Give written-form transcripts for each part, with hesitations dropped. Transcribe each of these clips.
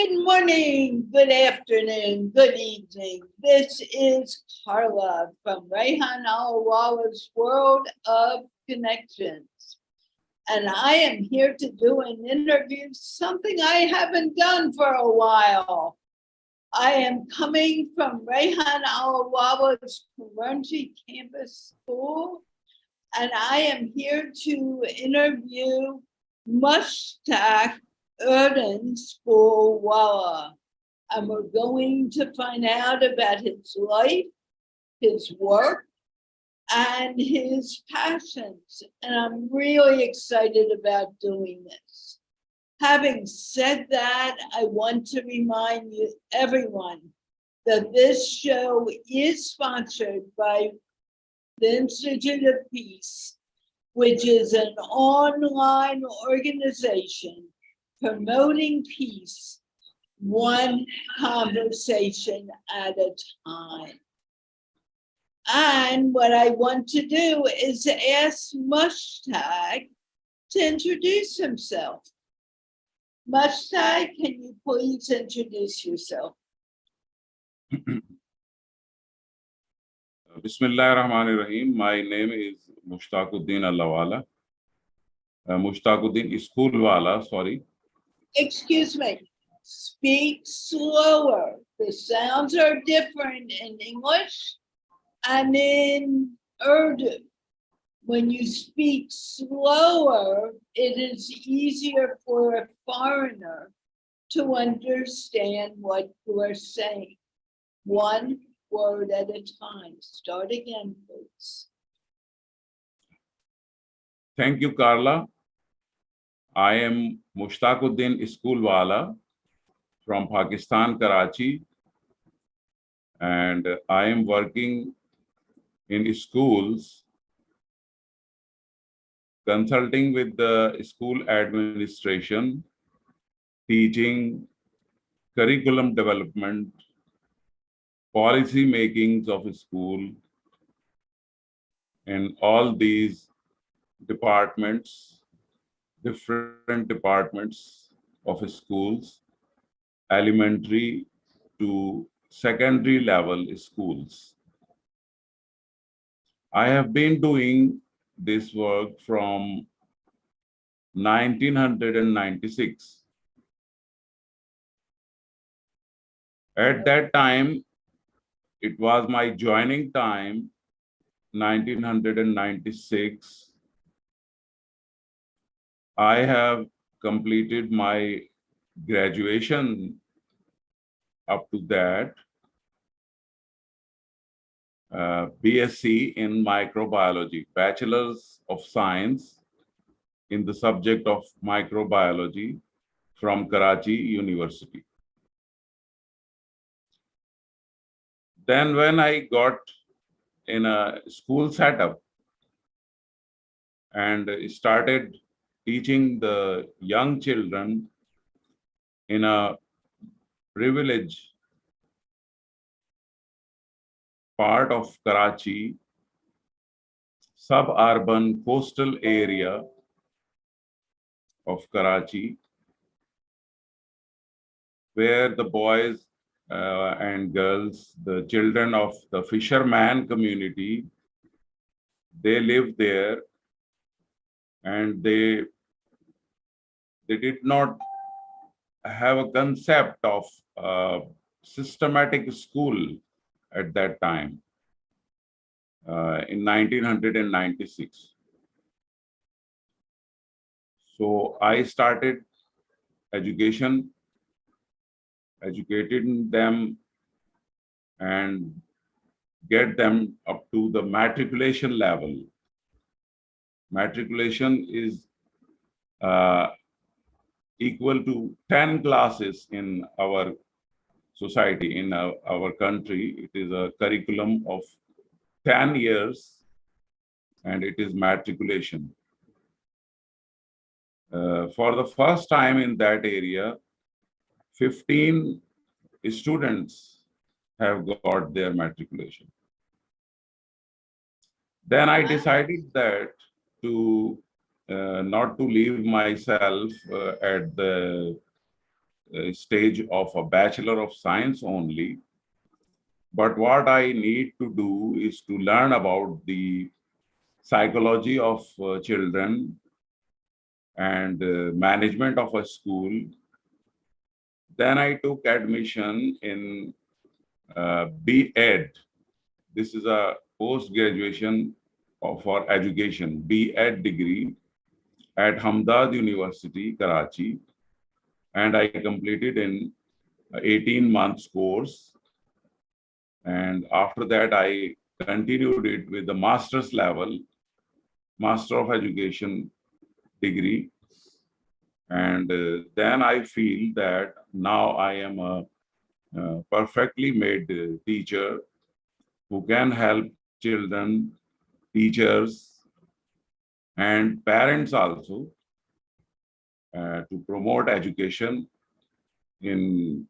Good morning, good afternoon, good evening. This is Carla from Rehan, Allahwala's World of Connections. And I am here to do an interview, something I haven't done for a while. I am coming from Rehan, Allahwala's Karachi campus school, and I am here to interview Mushtaq Uddin Allahwala, and we're going to find out about his life, his work, and his passions. And I'm really excited about doing this. Having said that, I want to remind you, everyone, that this show is sponsored by the Institute of Peace, which is an online organization promoting peace, one conversation at a time. And what I want to do is ask Mushtaq to introduce himself. Mushtaq, can you please introduce yourself? Bismillahirrahmanirrahim. My name is Mushtaq Uddin Allahwala. Mushtaq Uddin Schoolwala, sorry. Excuse me, speak slower. The sounds are different in English and in Urdu. When you speak slower, it is easier for a foreigner to understand what you are saying. One word at a time. Start again, please. Thank you, Carla. I am Mushtaq Uddin Schoolwala from Pakistan, Karachi, and I am working in schools, consulting with the school administration, teaching, curriculum development, policy makings of a school, and all these departments, different departments of schools, elementary to secondary level schools. I have been doing this work from 1996. At that time, it was my joining time, 1996. I have completed my graduation up to that, BSc in microbiology, Bachelor's of Science in the subject of microbiology from Karachi University. Then when I got in a school setup and started teaching the young children in a privileged part of Karachi, suburban coastal area of Karachi, where the boys and girls, the children of the fisherman community, they live there, and they did not have a concept of systematic school at that time, in 1996. So I started educating them and get them up to the matriculation level. Matriculation is equal to 10 classes in our society, in our country. It is a curriculum of 10 years, and it is matriculation. For the first time in that area, 15 students have got their matriculation. Then I decided that to not to leave myself at the stage of a Bachelor of Science only. But what I need to do is to learn about the psychology of children and management of a school. Then I took admission in B.Ed. This is a post-graduation for education, B.Ed degree at Hamdard University, Karachi. And I completed in 18 months course. And after that, I continued it with the master's level, Master of Education degree. And then I feel that now I am a perfectly made teacher who can help children, teachers, and parents also to promote education in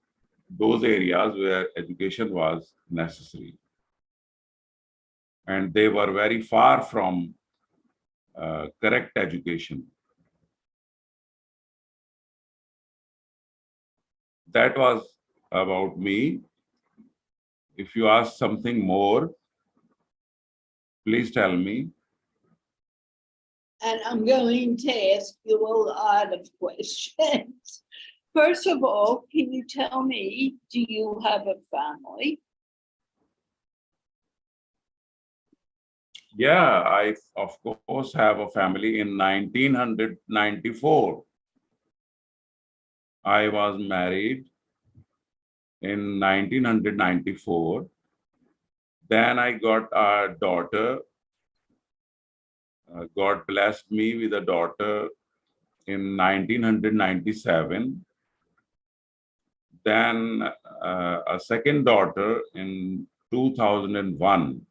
those areas where education was necessary. And they were very far from correct education. That was about me. If you ask something more, please tell me. And I'm going to ask you a lot of questions. First of all, can you tell me, do you have a family? Yeah, I of course have a family. In 1994, I was married in 1994. Then I got a daughter. God blessed me with a daughter in 1997. Then a second daughter in 2001.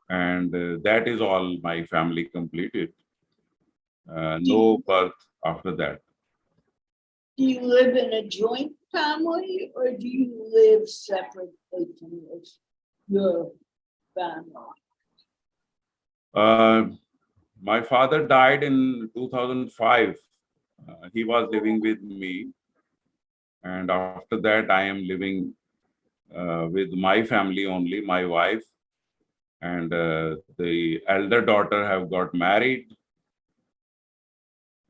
And that is all my family completed. No birth after that. Do you live in a joint family or do you live separately from your family? My father died in 2005. He was living with me. And after that, I am living with my family only, my wife. And the elder daughter have got married.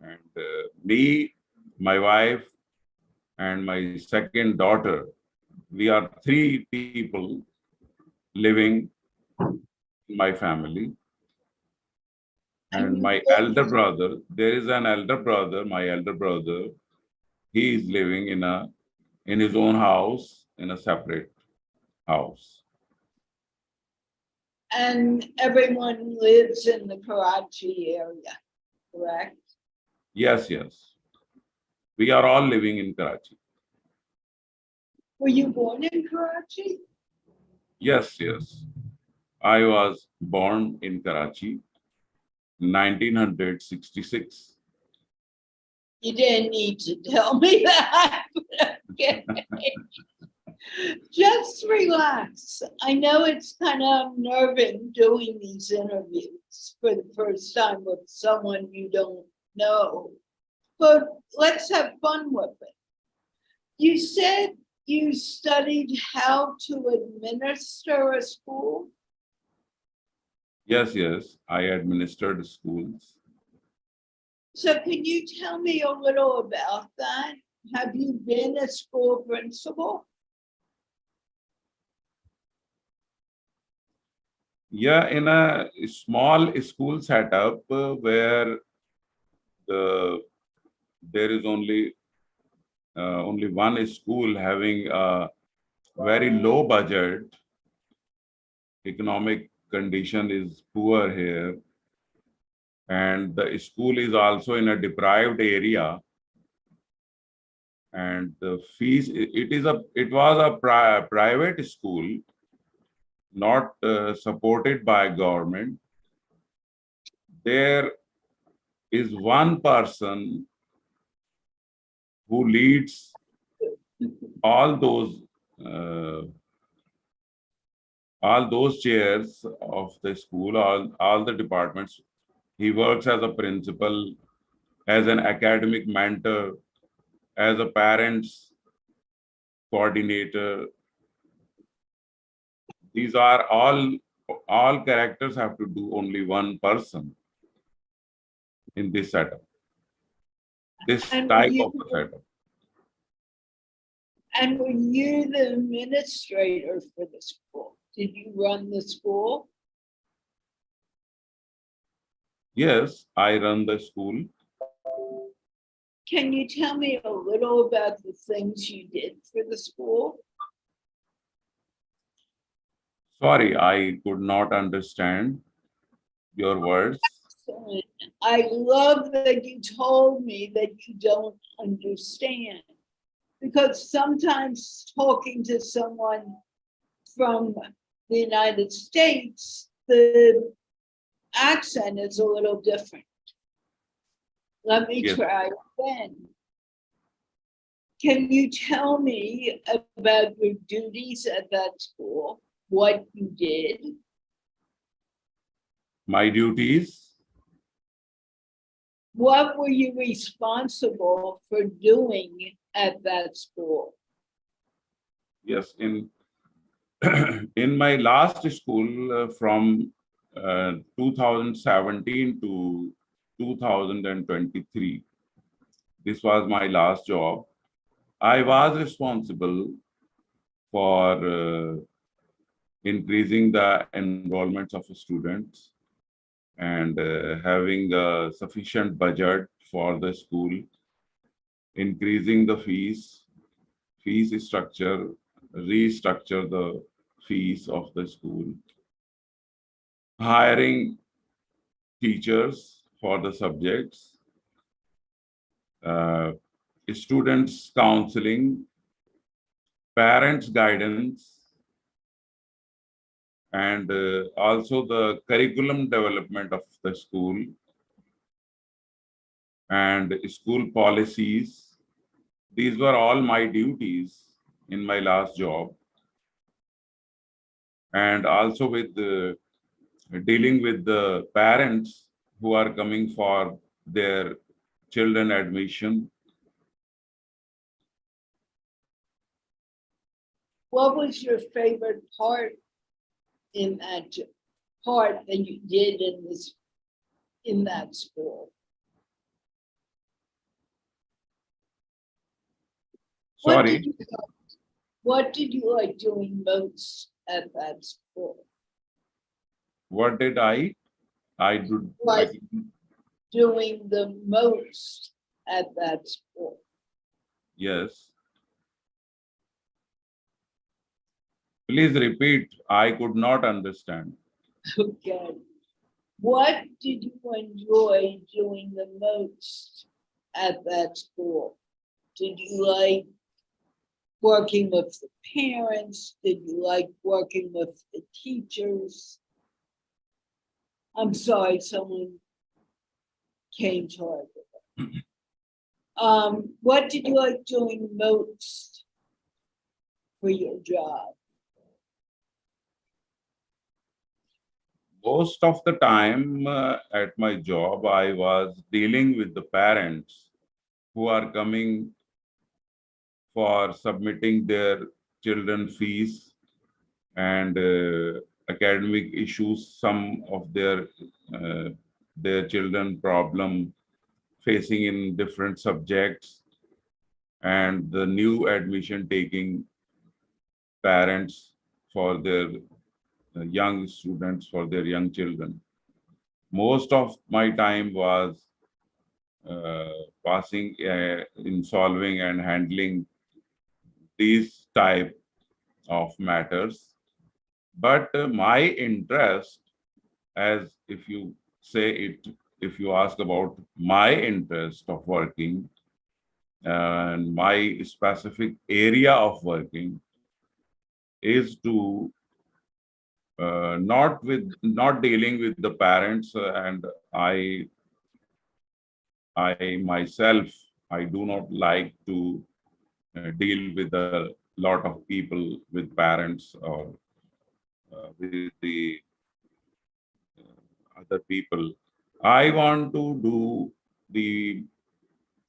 And me, my wife, and my second daughter, we are three people living in my family. And my elder brother, there is an elder brother, my elder brother, he is living in his own house, in a separate house. And everyone lives in the Karachi area, correct? Yes, yes. We are all living in Karachi. Were you born in Karachi? Yes, yes. I was born in Karachi, 1966. You didn't need to tell me that. Okay. Just relax. I know it's kind of unnerving doing these interviews for the first time with someone you don't know, but let's have fun with it. You said you studied how to administer a school? Yes, yes. I administered schools. So can you tell me a little about that? Have you been a school principal? Yeah, in a small school setup where there is only one school having a very low budget, economic condition is poor here, and the school is also in a deprived area, and the fees, it was a private school, not supported by government. There is one person who leads all those chairs of the school, all the departments. He works as a principal, as an academic mentor, as a parents coordinator. These are all characters have to do only one person in this setup, this And type of a setup. were you the administrator for the school? Did you run the school? Yes, I run the school. Can you tell me a little about the things you did for the school? Sorry, I could not understand your words. I love that you told me that you don't understand, because sometimes talking to someone from the United States, the accent is a little different. Let me Yes. try again. Can you tell me about your duties at that school, what you did? My duties. What were you responsible for doing at that school? Yes, in in my last school from 2017 to 2023, this was my last job. I was responsible for increasing the enrollments of students and having a sufficient budget for the school, increasing the fees structure, restructure the fees of the school, hiring teachers for the subjects, uh, students counseling, parents guidance, and also the curriculum development of the school and school policies. These were all my duties in my last job. And also with dealing with the parents who are coming for their children admission. What was your favorite part in that part that you did in that school? Sorry, What did you like doing most at that school? what did I do? Like doing the most at that school? Yes. Please repeat. I could not understand. Okay. What did you enjoy doing the most at that school? Did you like working with the parents? Did you like working with the teachers? I'm sorry, someone came toward me. What did you like doing most for your job? Most of the time at my job, I was dealing with the parents who are coming for submitting their children fees and academic issues, some of their children problem facing in different subjects, and the new admission taking parents for their young students, for their young children. Most of my time was passing in solving and handling these type of matters. But my interest, as if you say it, if you ask about my interest of working and my specific area of working, is to not dealing with the parents, and I myself, I do not like to deal with a lot of people, with parents or with the other people. I want to do the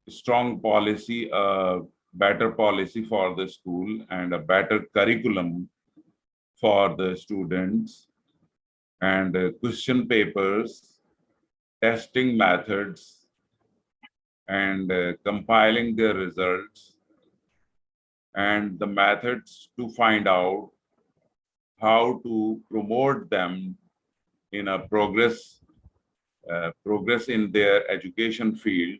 strong policy, a better policy for the school and a better curriculum for the students, and question papers, testing methods, and compiling their results, and the methods to find out how to promote them in a progress in their education field,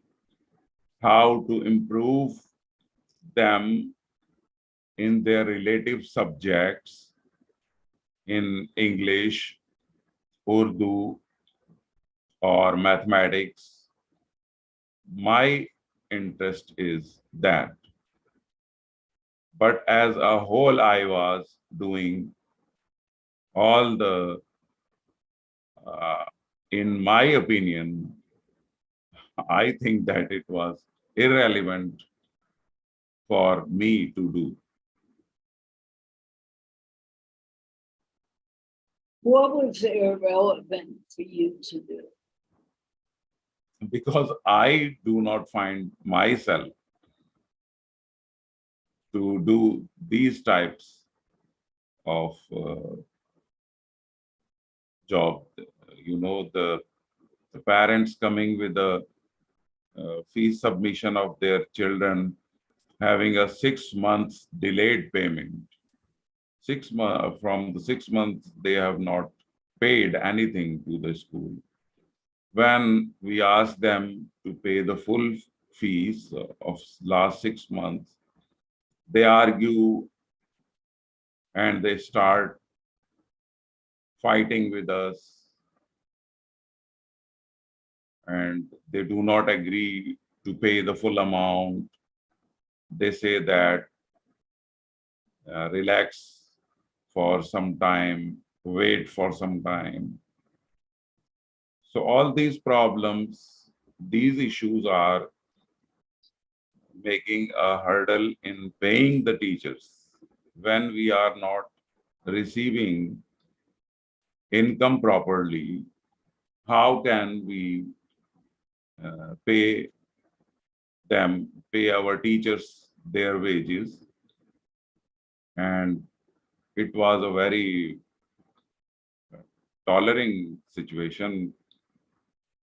how to improve them in their relative subjects in English, Urdu, or mathematics. My interest is that. But as a whole, I was doing all the, in my opinion, I think that it was irrelevant for me to do. What was irrelevant for you to do? Because I do not find myself to do these types of job. You know, the parents coming with a fee submission of their children, having a 6 months delayed payment. 6 months, from the 6 months, they have not paid anything to the school. When we ask them to pay the full fees of last 6 months, they argue and they start fighting with us, and they do not agree to pay the full amount. They say that relax for some time, wait for some time. So all these problems, these issues are making a hurdle in paying the teachers. When we are not receiving income properly, how can we pay them, pay our teachers their wages? And it was a very tolerant situation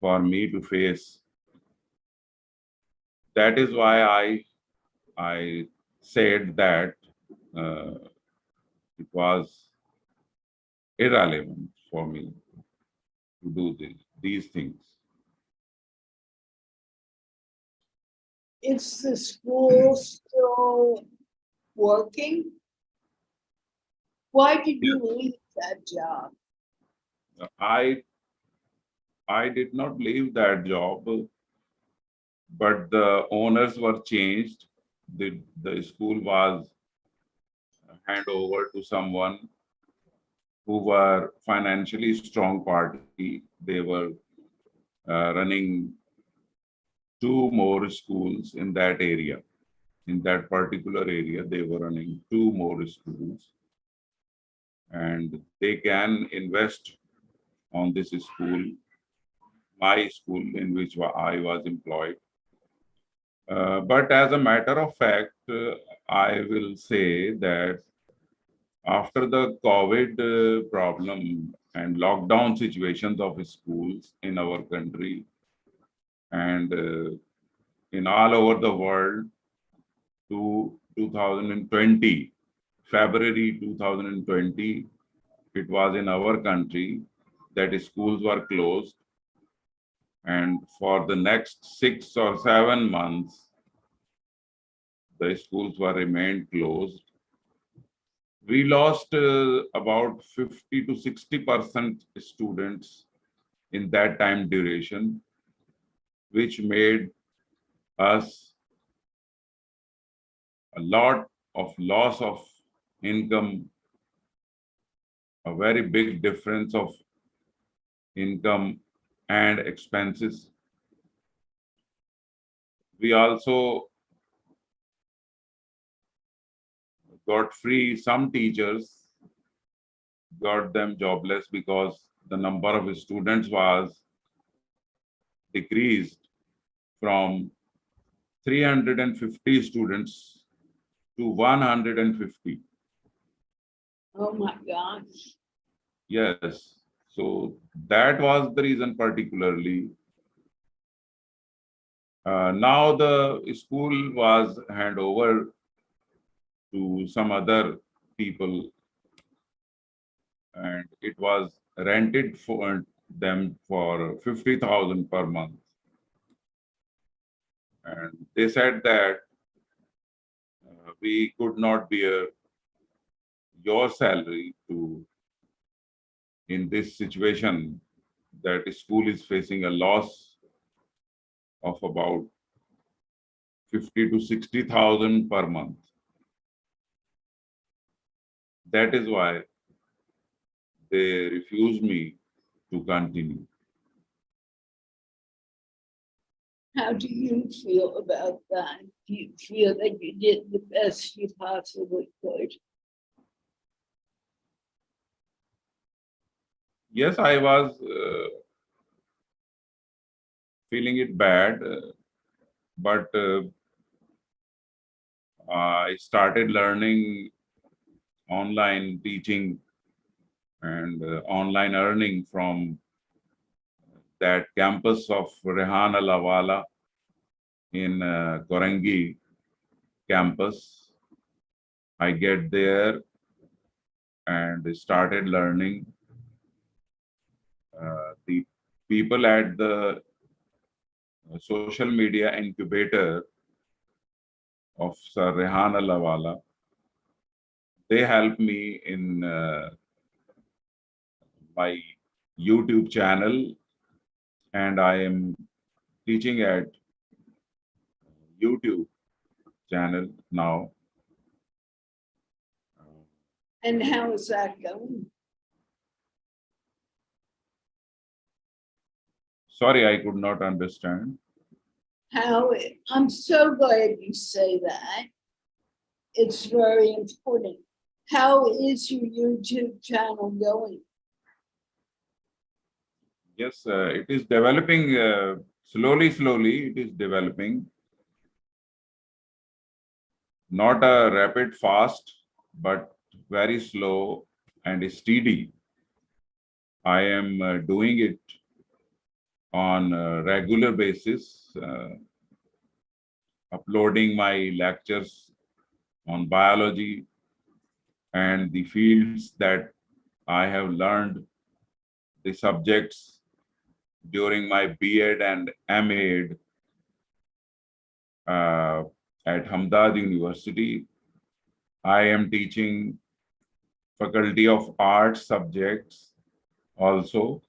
for me to face. That is why I said that it was irrelevant for me to do these things. Is the school still working? Why did you leave that job? I did not leave that job, but the owners were changed. The school was handed over to someone who were financially strong party. They were running 2 more schools in that area. In that particular area, they were running 2 more schools, and they can invest on this school, my school in which I was employed. But as a matter of fact, I will say that after the COVID problem and lockdown situations of schools in our country and in all over the world, to 2020, February 2020, it was in our country that schools were closed. And for the next 6 or 7 months, the schools were remained closed. We lost about 50 to 60% students in that time duration, which made us a lot of loss of income, a very big difference of income and expenses. We also got free, some teachers got them jobless because the number of students was decreased from 350 students to 150. Oh my gosh. Yes. So that was the reason particularly. Now the school was handed over to some other people, and it was rented for them for 50,000 per month. And they said that we could not bear your salary to in this situation that school is facing a loss of about 50 to 60,000 per month. That is why they refused me to continue. How do you feel about that? Do you feel that you did the best you possibly could? Yes, I was feeling it bad, but I started learning online teaching and online earning from that campus of Rehan Allahwala in Korangi campus. I get there and started learning. The people at the social media incubator of Sir Rehan Allahwala, they helped me in my YouTube channel, and I am teaching at YouTube channel now. And how is that going? Sorry, I could not understand. I'm so glad you say that. It's very important. How is your YouTube channel going? Yes, it is developing slowly, it is developing. Not a rapid, fast, but very slow and steady. I am doing it on a regular basis, uploading my lectures on biology and the fields that I have learned, the subjects during my B.Ed and M.Ed at Hamdard University. I am teaching Faculty of Arts subjects also,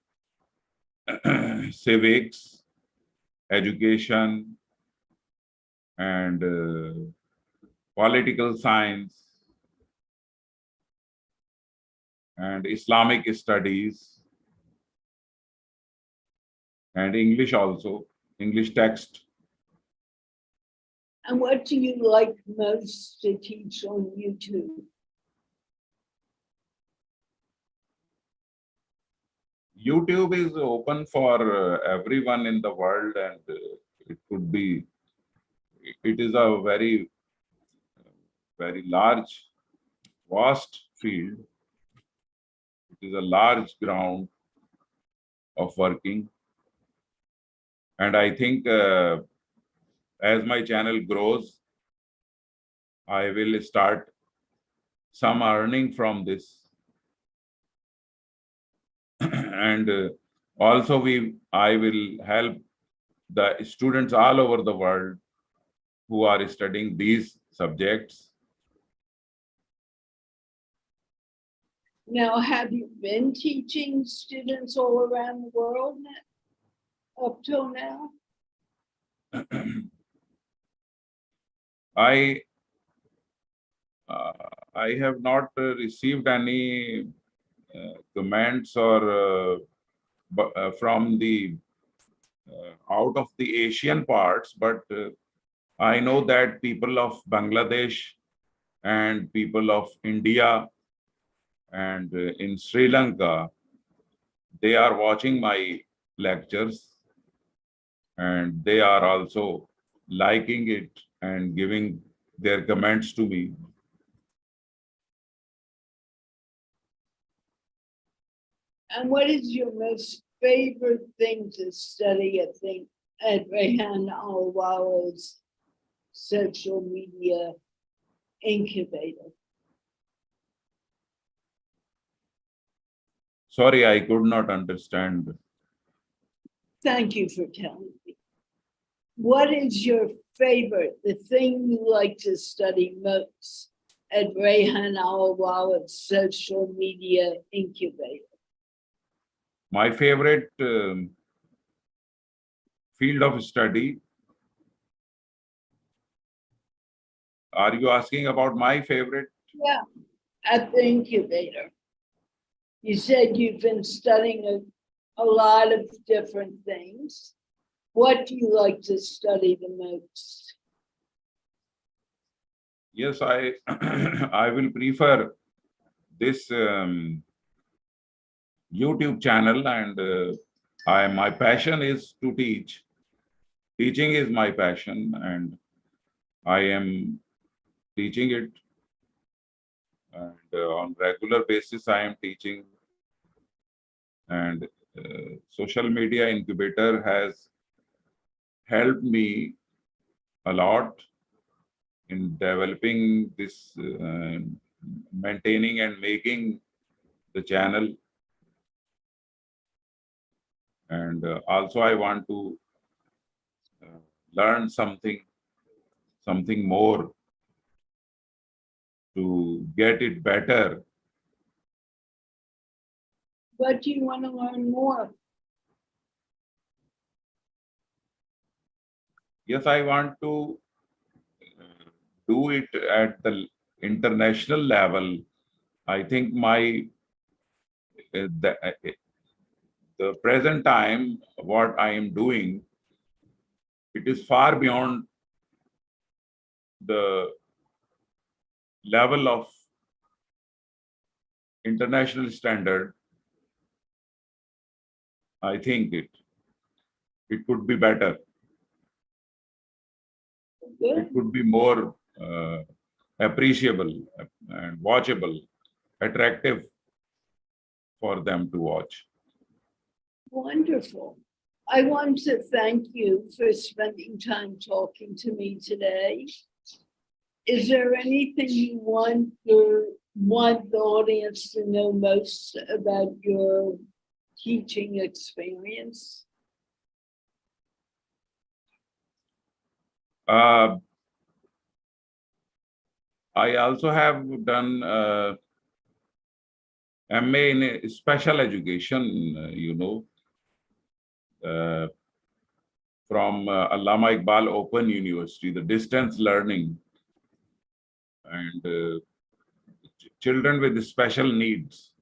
civics, education, and political science, and Islamic studies, and English also, English text. And what do you like most to teach on YouTube? YouTube is open for everyone in the world, and it could be, it is a very, very large, vast field. It is a large ground of working. And I think as my channel grows, I will start some earning from this. And also I will help the students all over the world who are studying these subjects. Now, have you been teaching students all around the world up till now? I have not received any comments or from the out of the Asian parts, but I know that people of Bangladesh and people of India and in Sri Lanka, they are watching my lectures, and they are also liking it and giving their comments to me. And what is your most favorite thing to study at Rehan Allahwala's social media incubator? Sorry, I could not understand. Thank you for telling me. What is your favorite, the thing you like to study most at Rehan Allahwala's social media incubator? My favorite field of study. Are you asking about my favorite? Yeah, at the incubator. You said you've been studying a lot of different things. What do you like to study the most? Yes, I I will prefer this YouTube channel, and my passion is to teach. Teaching is my passion, and I am teaching it. And on regular basis, I am teaching. And social media incubator has helped me a lot in developing this, maintaining and making the channel. And also I want to learn something more to get it better. What do you want to learn more? Yes, I want to do it at the international level. I think the present time, what I am doing, it is far beyond the level of international standard. I think it could be better. Good. It could be more appreciable and watchable, attractive for them to watch. Wonderful. I want to thank you for spending time talking to me today. Is there anything you want the audience to know most about your teaching experience? I also have done MA in special education, from Allama Iqbal Open University, the distance learning, and children with special needs.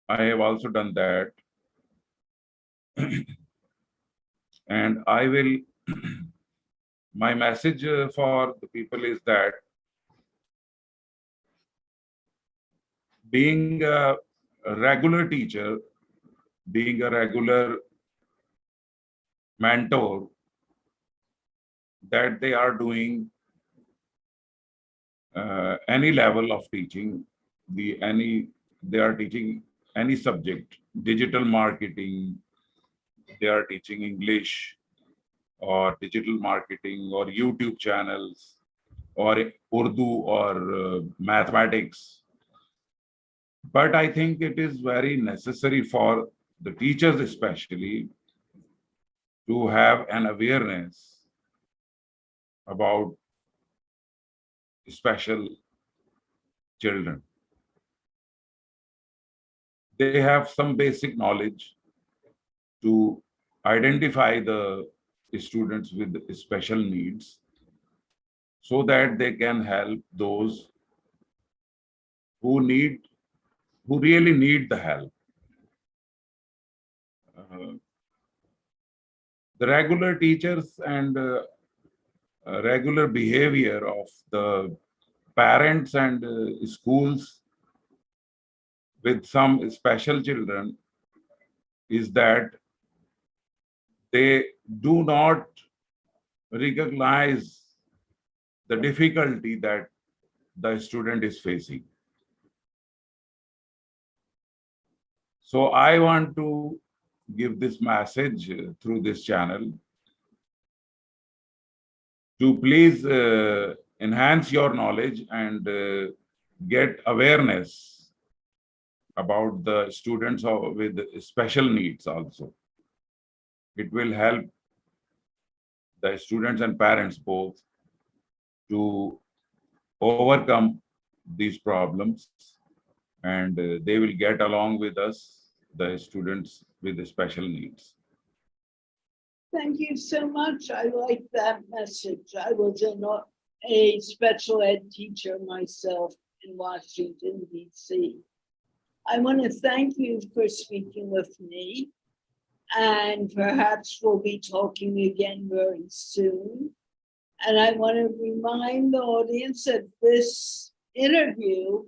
I have also done that. And I will, my message for the people is that being a regular teacher, being a regular mentor, that they are doing any level of teaching, they are teaching any subject, digital marketing, they are teaching English or digital marketing or YouTube channels or Urdu or mathematics. But I think it is very necessary for the teachers especially to have an awareness about special children. They have some basic knowledge to identify the students with special needs so that they can help those who really need the help. The regular teachers and regular behavior of the parents and schools with some special children is that they do not recognize the difficulty that the student is facing. So I want to give this message through this channel to please enhance your knowledge and get awareness about the students with special needs also. It will help the students and parents both to overcome these problems, and they will get along with us, the students with the special needs. Thank you so much. I like that message. I was a special ed teacher myself in Washington, D.C. I want to thank you for speaking with me, and perhaps we'll be talking again very soon. And I want to remind the audience that this interview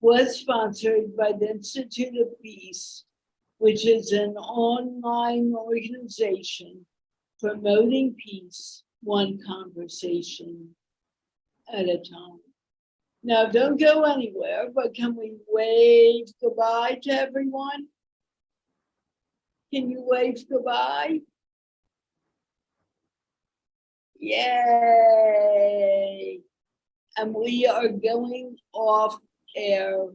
was sponsored by the Institute of Peace, which is an online organization promoting peace, one conversation at a time. Now, don't go anywhere, but can we wave goodbye to everyone? Can you wave goodbye? Yay! And we are going off air